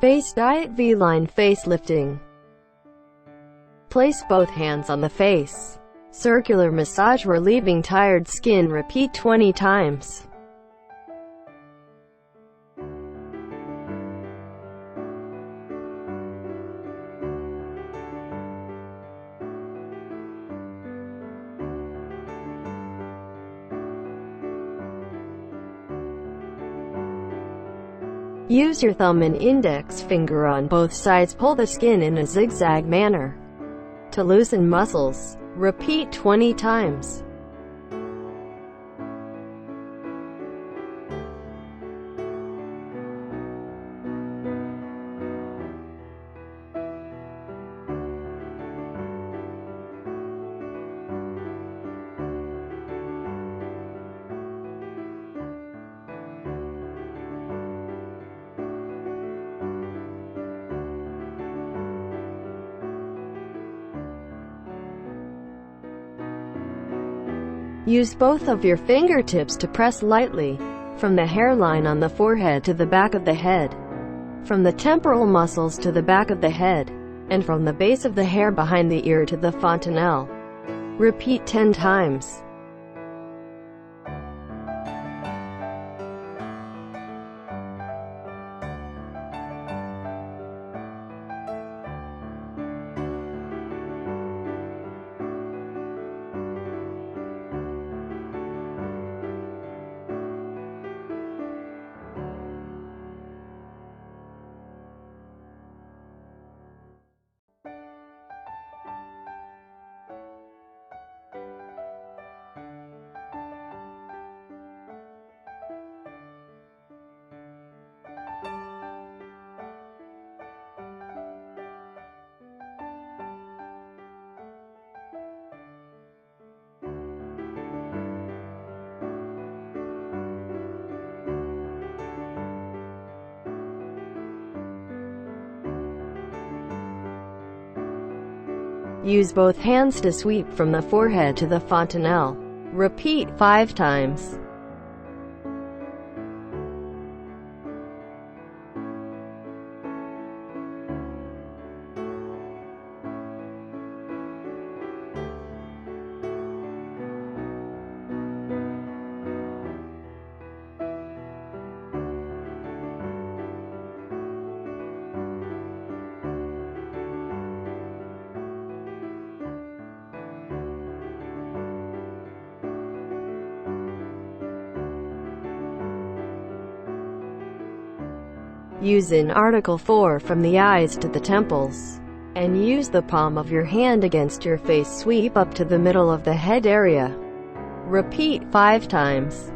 Face diet V-line face lifting. Place both hands on the face. Circular massage relieving tired skin. Repeat 20 times. Use your thumb and index finger on both sides. Pull the skin in a zigzag manner to loosen muscles. Repeat 20 times. Use both of your fingertips to press lightly, from the hairline on the forehead to the back of the head, from the temporal muscles to the back of the head, and from the base of the hair behind the ear to the fontanel. Repeat 10 times. Use both hands to sweep from the forehead to the fontanel. Repeat 5 times. Use in Article 4 from the eyes to the temples, and use the palm of your hand against your face. Sweep up to the middle of the head area. Repeat 5 times.